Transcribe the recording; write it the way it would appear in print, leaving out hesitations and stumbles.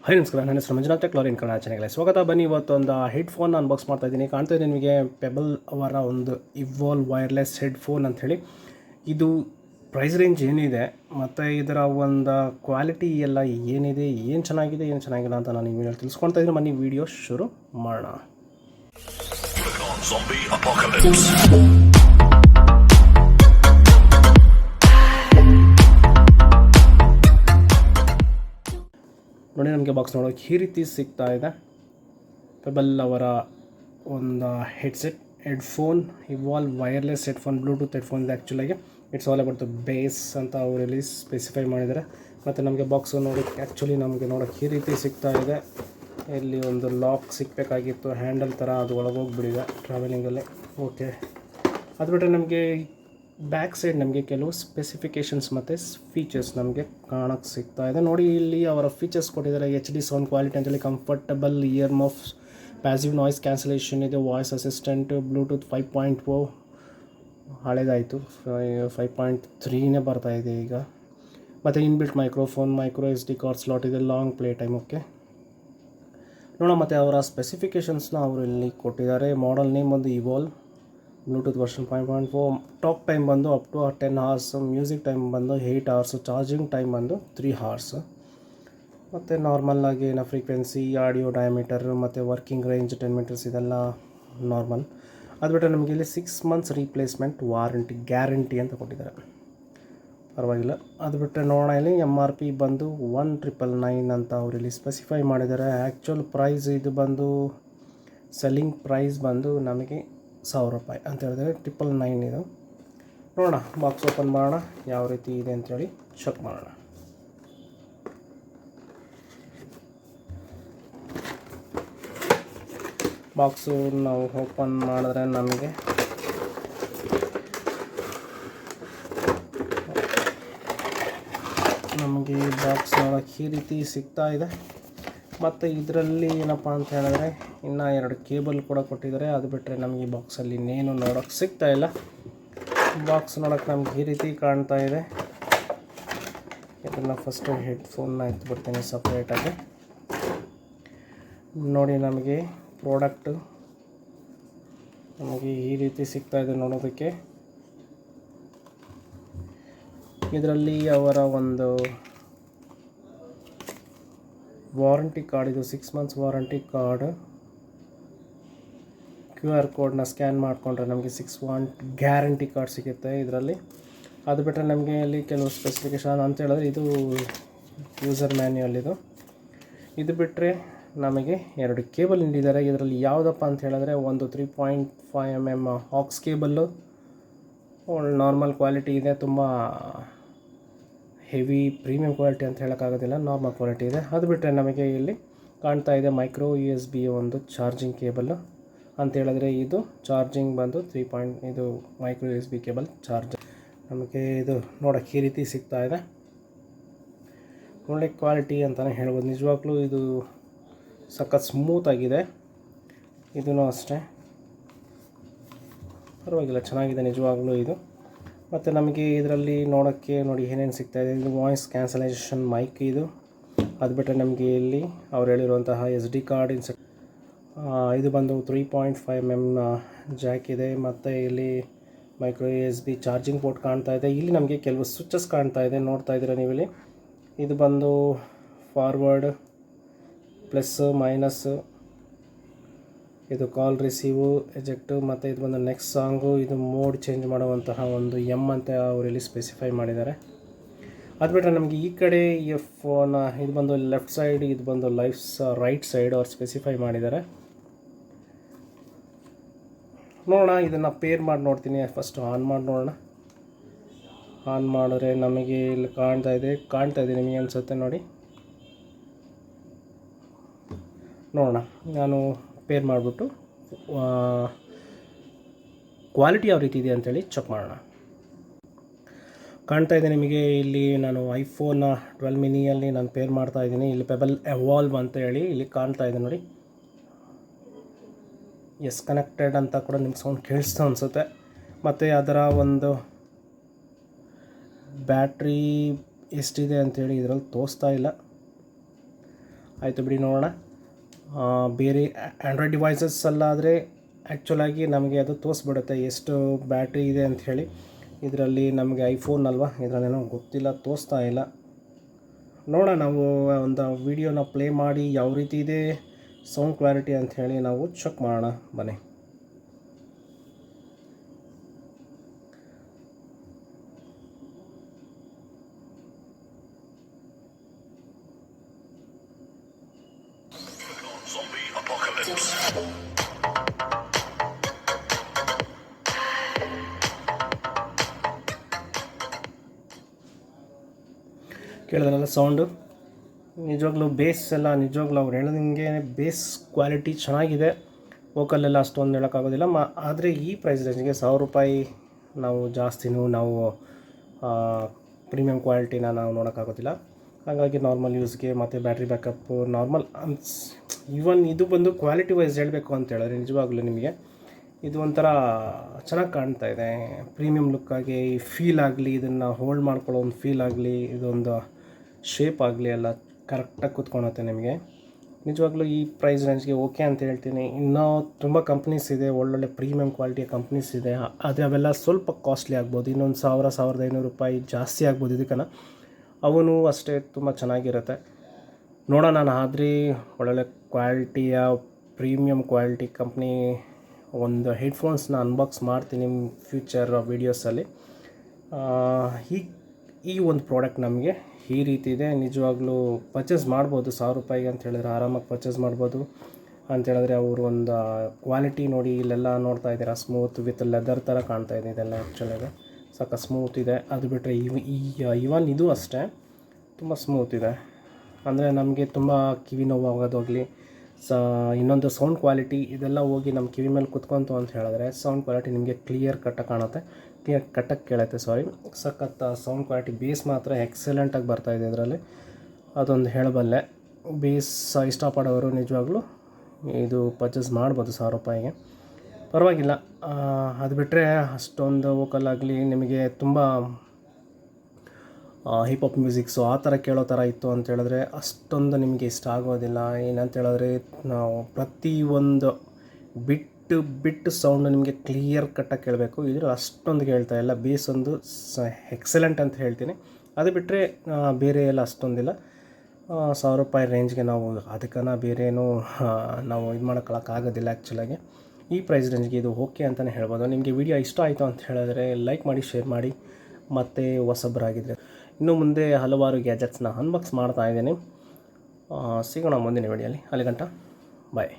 Hi ನಮಸ್ಕಾರ, ನನ್ನ ಹೆಸರು ಮಂಜುನಾಥ್ ಕನ್ನಡ ಚಾನೆಲ್ಗೆ ಸ್ವಾಗತ. ಬನ್ನಿ, ಇವತ್ತು ಒಂದು ಹೆಡ್ಫೋನ್ ಅನ್ಬಾಕ್ಸ್ ಮಾಡ್ತಾ ಇದ್ದೀನಿ. ಕಾಣ್ತಾ ಇದೆ ನಿಮಗೆ ಪೆಬಲ್ ಅವರ ಒಂದು ಇವಾಲ್ವ್ ವೈರ್ಲೆಸ್ ಹೆಡ್ಫೋನ್ ಅಂಥೇಳಿ. ಇದು ಪ್ರೈಸ್ ರೇಂಜ್ ಏನಿದೆ ಮತ್ತು ಇದರ ಒಂದು ಕ್ವಾಲಿಟಿ ಎಲ್ಲ ಏನಿದೆ, ಏನು ಚೆನ್ನಾಗಿಲ್ಲ ಅಂತ ನಾನು ಈ ವಿಡಿಯೋಲಿ ತಿಳಿಸ್ಕೊಳ್ತಾ ಇದ್ದೀನಿ. ಬನ್ನಿ ವಿಡಿಯೋ ಶುರು ಮಾಡೋಣ. ನೋಡಿ, ನಮಗೆ ಬಾಕ್ಸ್ ನೋಡೋಕೆ ಈ ರೀತಿ ಸಿಗ್ತಾ ಇದೆ. ಪೆಬಲ್ ಅವರ ಒಂದು headphone evolve wireless headphone, bluetooth headphone ಇದೆ. ಆ್ಯಕ್ಚುಲಾಗಿ it's all about the bass ಅಂತ ಅವರು ಇಲ್ಲಿ ಸ್ಪೆಸಿಫೈ ಮಾಡಿದ್ದಾರೆ. ಮತ್ತು ನಮಗೆ ಬಾಕ್ಸು ನಮಗೆ ನೋಡೋಕೆ ಈ ರೀತಿ ಸಿಗ್ತಾ ಇದೆ. ಇಲ್ಲಿ ಒಂದು ಲಾಕ್ ಸಿಗಬೇಕಾಗಿತ್ತು, ಹ್ಯಾಂಡಲ್ ಥರ, ಅದು ಒಳಗೋಗ್ಬಿಟ್ಟಿದೆ ಟ್ರಾವೆಲಿಂಗಲ್ಲಿ. ಓಕೆ, ಅದು ಬಿಟ್ಟರೆ ನಮಗೆ ಬ್ಯಾಕ್ ಸೈಡ್ ನಮಗೆ ಕೆಲವು ಸ್ಪೆಸಿಫಿಕೇಷನ್ಸ್ ಮತ್ತು ಫೀಚರ್ಸ್ ನಮಗೆ ಕಾಣೋಕ್ಕೆ ಸಿಗ್ತಾ ಇದೆ. ನೋಡಿ, ಇಲ್ಲಿ ಅವರ ಫೀಚರ್ಸ್ ಕೊಟ್ಟಿದ್ದಾರೆ. HD ಸೌಂಡ್ ಕ್ವಾಲಿಟಿ ಅಂತೇಳಿ, comfortable ear muffs, passive noise cancellation ಇದೆ, ವಾಯ್ಸ್ ಅಸಿಸ್ಟೆಂಟ್, ಬ್ಲೂಟೂತ್ 5.0 ಹಳೇದಾಯಿತು, 5.3ನೇ ಬರ್ತಾಯಿದೆ ಈಗ. ಮತ್ತು inbuilt microphone, micro SD card slot ಇದೆ, ಲಾಂಗ್ ಪ್ಲೇ ಟೈಮ್. ಓಕೆ ನೋಡೋಣ. ಮತ್ತು ಅವರ ಸ್ಪೆಸಿಫಿಕೇಷನ್ಸ್ನ ಅವರು ಇಲ್ಲಿ ಕೊಟ್ಟಿದ್ದಾರೆ. ಮಾಡೆಲ್ ನೇಮ್ ಬಂದು evolve, bluetooth version 5.4, talk time ಬಂದು up to 10 hours, music time ಬಂದು 8 hours, ಚಾರ್ಜಿಂಗ್ ಟೈಮ್ ಬಂದು 3 hours. ಮತ್ತು ನಾರ್ಮಲ್ಲಾಗಿ ಏನೋ ಫ್ರೀಕ್ವೆನ್ಸಿ, ಆಡಿಯೋ ಡಯಾಮೀಟರ್ ಮತ್ತು ವರ್ಕಿಂಗ್ ರೇಂಜ್ 10 meters ಇದೆಲ್ಲ ನಾರ್ಮಲ್. ಅದು ಬಿಟ್ಟರೆ ನಮಗೆ ಇಲ್ಲಿ 6 months ರೀಪ್ಲೇಸ್ಮೆಂಟ್ ವಾರಂಟಿ ಗ್ಯಾರಂಟಿ ಅಂತ ಕೊಟ್ಟಿದ್ದಾರೆ, ಪರವಾಗಿಲ್ಲ. ಅದು ಬಿಟ್ಟರೆ ನೋಡೋಣ, ಇಲ್ಲಿ MRP ಬಂದು 1999 ಅಂತ ಅವರಿಲ್ಲಿ ಸ್ಪೆಸಿಫೈ ಮಾಡಿದ್ದಾರೆ. ಆ್ಯಕ್ಚುಯಲ್ ಪ್ರೈಸ್ ಇದು ಬಂದು, ಸೆಲ್ಲಿಂಗ್ ಪ್ರೈಸ್ ಬಂದು ನಮಗೆ ₹1000 ಅಂತ ಹೇಳಿದ್ರೆ 999 ಇದು. ನೋಡೋಣ, ಬಾಕ್ಸ್ ಓಪನ್ ಮಾಡೋಣ, ಯಾವ ರೀತಿ ಇದೆ ಅಂಥೇಳಿ ಚೆಕ್ ಮಾಡೋಣ. ಬಾಕ್ಸು ನಾವು ಓಪನ್ ಮಾಡಿದ್ರೆ ನಮಗೆ ಈ ಬಾಕ್ಸ್ ನೋಡೋಕ್ಕೆ ಈ ರೀತಿ ಸಿಗ್ತಾ ಇದೆ. ಮತ್ತು ಇದರಲ್ಲಿ ಏನಪ್ಪ ಅಂತ ಹೇಳಿದ್ರೆ ಇನ್ನೂ 2 ಕೇಬಲ್ ಕೂಡ ಕೊಟ್ಟಿದ್ದಾರೆ. ಅದು ಬಿಟ್ಟರೆ ನಮಗೆ ಈ ಬಾಕ್ಸಲ್ಲಿ ಇನ್ನೇನು ನೋಡೋಕ್ಕೆ ಸಿಗ್ತಾ ಇಲ್ಲ. ಬಾಕ್ಸ್ ನೋಡೋಕ್ಕೆ ನಮ್ಗೆ ಈ ರೀತಿ ಕಾಣ್ತಾ ಇದೆ. ಇದನ್ನು ಫಸ್ಟು ಹೆಡ್ಫೋನ್ನ ಎತ್ಬಿಡ್ತೀನಿ ಸಪ್ರೇಟಾಗಿ. ನೋಡಿ, ನಮಗೆ ಪ್ರಾಡಕ್ಟು ನಮಗೆ ಈ ರೀತಿ ಸಿಗ್ತಾ ಇದೆ ನೋಡೋದಕ್ಕೆ. ಇದರಲ್ಲಿ ಅವರ ಒಂದು ವಾರಂಟಿ ಕಾರ್ಡ್, ಇದು 6 months ವಾರಂಟಿ ಕಾರ್ಡ್. QR ಕೋಡ್ನ ಸ್ಕ್ಯಾನ್ ಮಾಡಿಕೊಂಡ್ರೆ ನಮಗೆ 6 month ಗ್ಯಾರಂಟಿ ಕಾರ್ಡ್ ಸಿಗುತ್ತೆ ಇದರಲ್ಲಿ. ಅದು ಬಿಟ್ಟರೆ ನಮಗೆ ಇಲ್ಲಿ ಕೆಲವು ಸ್ಪೆಸಿಫಿಕೇಷನ್ ಅಂತ ಹೇಳಿದ್ರೆ, ಇದು ಯೂಸರ್ ಮ್ಯಾನ್ಯುಯಲ್. ಇದು ಬಿಟ್ಟರೆ ನಮಗೆ 2 ಕೇಬಲ್ ನೀಡಿದ್ದಾರೆ. ಇದರಲ್ಲಿ ಯಾವುದಪ್ಪ ಅಂತ ಹೇಳಿದ್ರೆ, ಒಂದು 3.5 mm aux cable, normal quality ಇದೆ, ತುಂಬ ಹೆವಿ ಪ್ರೀಮಿಯಂ ಕ್ವಾಲಿಟಿ ಅಂತ ಹೇಳೋಕ್ಕಾಗೋದಿಲ್ಲ, ನಾರ್ಮಲ್ ಕ್ವಾಲಿಟಿ ಇದೆ. ಅದು ಬಿಟ್ಟರೆ ನಮಗೆ ಇಲ್ಲಿ ಕಾಣ್ತಾ ಇದೆ ಮೈಕ್ರೋ USB ಒಂದು ಚಾರ್ಜಿಂಗ್ ಕೇಬಲ್ ಅಂತ ಹೇಳಿದ್ರೆ, ಇದು ಚಾರ್ಜಿಂಗ್ ಬಂದು ಇದು ಮೈಕ್ರೋ USB ಕೇಬಲ್ ಚಾರ್ಜರ್. ನಮಗೆ ಇದು ನೋಡೋಕ್ಕೆ ಈ ರೀತಿ ಸಿಗ್ತಾ ಇದೆ. ಒಳ್ಳೆ ಕ್ವಾಲಿಟಿ ಅಂತಲೇ ಹೇಳ್ಬೋದು. ನಿಜವಾಗ್ಲೂ ಇದು ಸಖತ್ ಸ್ಮೂತಾಗಿದೆ. ಇದೂ ಅಷ್ಟೇ ಪರವಾಗಿಲ್ಲ, ಚೆನ್ನಾಗಿದೆ ನಿಜವಾಗ್ಲೂ ಇದು. ಮತ್ತು ನಮಗೆ ಇದರಲ್ಲಿ ನೋಡೋಕ್ಕೆ ನೋಡಿ ಏನೇನು ಸಿಗ್ತಾಯಿದೆ. ಇದು ವಾಯ್ಸ್ ಕ್ಯಾನ್ಸಲೇಷನ್ ಮೈಕ್ ಇದು. ಅದು ಬಿಟ್ಟರೆ ನಮಗೆ ಇಲ್ಲಿ ಅವ್ರು ಹೇಳಿರುವಂತಹ SD ಕಾರ್ಡ್ ಇದು ಬಂದು 3.5 mm ಜಾಕ್ ಇದೆ. ಮತ್ತು ಇಲ್ಲಿ ಮೈಕ್ರೋ USB ಚಾರ್ಜಿಂಗ್ ಪೋರ್ಟ್ ಕಾಣ್ತಾ ಇದೆ. ಇಲ್ಲಿ ನಮಗೆ ಕೆಲವು ಸ್ವಿಚಸ್ ಕಾಣ್ತಾ ಇದೆ, ನೋಡ್ತಾ ಇದ್ದೀರಾ ನೀವು ಇಲ್ಲಿ. ಇದು ಬಂದು ಫಾರ್ವರ್ಡ್, ಪ್ಲಸ್, ಮೈನಸ್, ಇದು ಕಾಲ್ ರಿಸೀವು, ಎಜೆಕ್ಟು, ಮತ್ತು ಇದು ಬಂದು ನೆಕ್ಸ್ಟ್ ಸಾಂಗು. ಇದು ಮೋಡ್ ಚೇಂಜ್ ಮಾಡುವಂತಹ ಒಂದು M ಅಂತ ಅವರಲ್ಲಿ ಸ್ಪೆಸಿಫೈ ಮಾಡಿದ್ದಾರೆ. ಅದು ಬಿಟ್ಟರೆ ನಮಗೆ ಈ ಕಡೆ ಫೋನ್, ಇದು ಬಂದು ಲೆಫ್ಟ್ ಸೈಡ್, ಇದು ಬಂದು ರೈಟ್ ಸೈಡ್ ಅವ್ರು ಸ್ಪೆಸಿಫೈ ಮಾಡಿದ್ದಾರೆ. ನೋಡೋಣ, ಇದನ್ನು ಪೇರ್ ಮಾಡಿ ನೋಡ್ತೀನಿ. ಫಸ್ಟು ಆನ್ ಮಾಡಿ ನೋಡೋಣ. ಆನ್ ಮಾಡಿದ್ರೆ ನಮಗೆ ಇಲ್ಲಿ ಕಾಣ್ತಾ ಇದೆ ನಿಮಗೆ ಅನಿಸುತ್ತೆ ನೋಡಿ. ನೋಡೋಣ, ನಾನು ಪೇರ್ ಮಾಡಿಬಿಟ್ಟು ಕ್ವಾಲಿಟಿ ಯಾವ ರೀತಿ ಇದೆ ಅಂಥೇಳಿ ಚೆಕ್ ಮಾಡೋಣ. ಕಾಣ್ತಾ ಇದೆ ನಿಮಗೆ ಇಲ್ಲಿ, ನಾನು iPhone 12 ಮಿನಿಯಲ್ಲಿ ನಾನು ಪೇರ್ ಮಾಡ್ತಾ ಇದ್ದೀನಿ. ಇಲ್ಲಿ ಪೆಬಲ್ ಎವಾಲ್ವ್ ಅಂತ ಹೇಳಿ ಇಲ್ಲಿ ಕಾಣ್ತಾ ಇದೆ ನೋಡಿ. ಎಸ್ ಕನೆಕ್ಟೆಡ್ ಅಂತ ಕೂಡ ನಿಮ್ಗೆ ಸೌಂಡ್ ಕೇಳಿಸ್ತಾ ಅನಿಸುತ್ತೆ. ಮತ್ತು ಅದರ ಒಂದು ಬ್ಯಾಟ್ರಿ ಎಷ್ಟಿದೆ ಅಂಥೇಳಿ ಇದರಲ್ಲಿ ತೋರಿಸ್ತಾ ಇಲ್ಲ. ಆಯಿತು ಬಿಡಿ ನೋಡೋಣ. ಬೇರೆ ಆ್ಯಂಡ್ರಾಯ್ಡ್ ಡಿವೈಸಸ್ಸಲ್ಲಾದರೆ ಆ್ಯಕ್ಚುಲಾಗಿ ನಮಗೆ ಅದು ತೋರಿಸ್ಬಿಡುತ್ತೆ ಎಷ್ಟು ಬ್ಯಾಟ್ರಿ ಇದೆ ಅಂಥೇಳಿ. ಇದರಲ್ಲಿ ನಮಗೆ ಐಫೋನ್ ಅಲ್ವಾ, ಇದರಲ್ಲೇನೋ ಗೊತ್ತಿಲ್ಲ, ತೋರಿಸ್ತಾ ಇಲ್ಲ. ನೋಡೋಣ, ನಾವು ಒಂದು ವೀಡಿಯೋನ ಪ್ಲೇ ಮಾಡಿ ಯಾವ ರೀತಿ ಇದೆ ಸೌಂಡ್ ಕ್ಲಾರಿಟಿ ಅಂಥೇಳಿ ನಾವು ಚೆಕ್ ಮಾಡೋಣ ಬನ್ನಿ. ಕೇಳಿದ್ರಲ್ಲ ಸೌಂಡು, ನಿಜವಾಗ್ಲೂ ಬೇಸ್ ಎಲ್ಲ ನಿಜವಾಗ್ಲೂ ಅವ್ರು ಹೇಳೋದಂಗೆ ಬೇಸ್ ಕ್ವಾಲಿಟಿ ಚೆನ್ನಾಗಿದೆ. ವೋಕಲ್ಲೆಲ್ಲ ಅಷ್ಟೊಂದು ಹೇಳೋಕ್ಕಾಗೋದಿಲ್ಲ. ಆದರೆ ಈ ಪ್ರೈಸ್ ರೇಂಜ್ಗೆ ₹1,000 ನಾವು ಜಾಸ್ತಿನೂ ನಾವು ಪ್ರೀಮಿಯಂ ಕ್ವಾಲಿಟಿನ ನಾವು ನೋಡೋಕ್ಕಾಗೋದಿಲ್ಲ. ಹಾಗಾಗಿ ನಾರ್ಮಲ್ ಯೂಸ್ಗೆ ಮತ್ತು ಬ್ಯಾಟ್ರಿ ಬ್ಯಾಕಪ್ಪು ನಾರ್ಮಲ್ ಈವನ್ ಇದು ಬಂದು ಕ್ವಾಲಿಟಿ ವೈಸ್ ಹೇಳಬೇಕು ಅಂತ ಹೇಳಿದ್ರೆ ನಿಜವಾಗ್ಲೂ ನಿಮಗೆ ಇದು ಒಂಥರ ಚೆನ್ನಾಗಿ ಕಾಣ್ತಾ ಇದೆ. ಪ್ರೀಮಿಯಂ ಲುಕ್ಕಾಗಿ ಫೀಲ್ ಆಗಲಿ, ಇದನ್ನು ಹೋಲ್ಡ್ ಮಾಡ್ಕೊಳ್ಳೋ ಒಂದು ಫೀಲ್ ಆಗಲಿ, ಇದೊಂದು ಶೇಪ್ ಆಗಲಿ ಎಲ್ಲ ಕರೆಕ್ಟಾಗಿ ಕೂತ್ಕೊಳುತ್ತೆ ನಿಮಗೆ. ನಿಜವಾಗ್ಲೂ ಈ ಪ್ರೈಸ್ ರೇಂಜ್ಗೆ ಓಕೆ ಅಂತ ಹೇಳ್ತೀನಿ. ಇನ್ನೂ ತುಂಬ ಕಂಪ್ನೀಸ್ ಇದೆ, ಒಳ್ಳೊಳ್ಳೆ ಪ್ರೀಮಿಯಂ ಕ್ವಾಲಿಟಿಯ ಕಂಪ್ನೀಸ್ ಇದೆ. ಆದರೆ ಅವೆಲ್ಲ ಸ್ವಲ್ಪ ಕಾಸ್ಟ್ಲಿ ಆಗ್ಬೋದು, ಇನ್ನೊಂದು ₹1,000-1,500 ಜಾಸ್ತಿ ಆಗ್ಬೋದು ಇದಕ್ಕನ. ಅವನು ಅಷ್ಟೇ ತುಂಬ ಚೆನ್ನಾಗಿರುತ್ತೆ. ನೋಡೋಣ, ನಾನು ಆದರೆ ಒಳ್ಳೊಳ್ಳೆ ಕ್ವಾಲಿಟಿಯ ಪ್ರೀಮಿಯಂ ಕ್ವಾಲಿಟಿ ಕಂಪ್ನಿ ಒಂದು ಹೆಡ್ಫೋನ್ಸ್ನ ಅನ್ಬಾಕ್ಸ್ ಮಾಡ್ತೀನಿ ಫ್ಯೂಚರ್ ವೀಡಿಯೋಸಲ್ಲಿ. ಈ ಒಂದು ಪ್ರಾಡಕ್ಟ್ ನಮಗೆ ಈ ರೀತಿ ಇದೆ. ನಿಜವಾಗ್ಲೂ ಪರ್ಚೇಸ್ ಮಾಡ್ಬೋದು ₹1,000 ಅಂತ ಹೇಳಿದ್ರೆ ಆರಾಮಾಗಿ ಪರ್ಚೇಸ್ ಮಾಡ್ಬೋದು. ಅಂತೇಳಿದ್ರೆ ಅವರು ಒಂದು ಕ್ವಾಲಿಟಿ ನೋಡಿ, ಇಲ್ಲೆಲ್ಲ ನೋಡ್ತಾ ಇದ್ದೀರಾ ಸ್ಮೂತ್ ವಿತ್ ಲೆದರ್ ಥರ ಕಾಣ್ತಾ ಇದೆ. ಇದೆಲ್ಲ ಆ್ಯಕ್ಚುಲಾಗಿ ಸಾಕು ಸ್ಮೂತ್ ಇದೆ. ಅದು ಬಿಟ್ಟರೆ ಇವನ್ ಇದು ಅಷ್ಟೇ ತುಂಬ ಸ್ಮೂತ್ ಇದೆ. ಅಂದರೆ ನಮಗೆ ತುಂಬ ಕಿವಿ ನೋವು ಆಗೋದಾಗಲಿ, ಇನ್ನೊಂದು ಸೌಂಡ್ ಕ್ವಾಲಿಟಿ ಇದೆಲ್ಲ ಹೋಗಿ ನಮ್ಮ ಕಿವಿ ಮೇಲೆ ಕುತ್ಕೊಂತು ಅಂತ ಹೇಳಿದ್ರೆ ಸೌಂಡ್ ಕ್ವಾಲಿಟಿ ನಿಮಗೆ ಕ್ಲಿಯರ್ ಕಟ್ಟಾಗಿ ಕಾಣುತ್ತೆ, ಕ್ಲಿಯರ್ ಕಟ್ಟಾಗಿ ಕೇಳುತ್ತೆ. ಸಖತ್ ಸೌಂಡ್ ಕ್ವಾಲಿಟಿ ಬೇಸ್ ಮಾತ್ರ ಎಕ್ಸಲೆಂಟಾಗಿ ಬರ್ತಾಯಿದೆ ಇದರಲ್ಲಿ, ಅದೊಂದು ಹೇಳಬಲ್ಲೆ. ಬೇಸ್ ಇಷ್ಟಪಡೋರು ನಿಜವಾಗ್ಲೂ ಇದು ಪರ್ಚೇಸ್ ಮಾಡ್ಬೋದು ₹1,000 ಪರವಾಗಿಲ್ಲ. ಅದು ಬಿಟ್ಟರೆ ಅಷ್ಟೊಂದು ವೋಕಲ್ಲಾಗಲಿ ನಿಮಗೆ ತುಂಬ ಹಿಪ್ ಹಾಪ್ ಮ್ಯೂಸಿಕ್ಸು ಆ ಥರ ಕೇಳೋ ಥರ ಇತ್ತು ಅಂತ ಹೇಳಿದ್ರೆ ಅಷ್ಟೊಂದು ನಿಮಗೆ ಇಷ್ಟ ಆಗೋದಿಲ್ಲ. ಏನಂತ ಹೇಳಿದ್ರೆ ನಾವು ಪ್ರತಿಯೊಂದು ಬಿಟ್ಟು ಸೌಂಡು ನಿಮಗೆ ಕ್ಲಿಯರ್ ಕಟ್ಟಾಗಿ ಕೇಳಬೇಕು. ಇದ್ರ ಅಷ್ಟೊಂದು ಕೇಳ್ತಾ ಇಲ್ಲ. ಬೇಸ್ ಒಂದು ಎಕ್ಸಲೆಂಟ್ ಅಂತ ಹೇಳ್ತೀನಿ. ಅದು ಬಿಟ್ಟರೆ ಬೇರೆ ಎಲ್ಲ ಅಷ್ಟೊಂದಿಲ್ಲ. ₹1,000 ರೇಂಜ್ಗೆ ನಾವು ಅದಕ್ಕನ್ನು ಬೇರೇನೂ ನಾವು ಇದು ಮಾಡೋಕ್ಕಾಗೋದಿಲ್ಲ ಆ್ಯಕ್ಚುಲಾಗಿ. ಈ ಪ್ರೈಸ್ ರೇಂಜ್ಗೆ ಇದು ಓಕೆ ಅಂತಲೇ ಹೇಳ್ಬೋದು. ನಿಮಗೆ ವಿಡಿಯೋ ಇಷ್ಟ ಆಯಿತು ಅಂತ ಹೇಳಿದ್ರೆ ಲೈಕ್ ಮಾಡಿ, ಶೇರ್ ಮಾಡಿ, ಮತ್ತು ಹೊಸಬರಾಗಿದ್ದರೆ ಇನ್ನು ಮುಂದೆ ಹಲವಾರು ಗ್ಯಾಜೆಟ್ಸ್ನ ಅನ್ಬಾಕ್ಸ್ ಮಾಡ್ತಾ ಇದ್ದೀನಿ. ಸಿಗೋಣ ಮುಂದಿನ ವಿಡಿಯೋಲಿ. ಅಲ್ಲಿಗಂಟ ಬಾಯ್.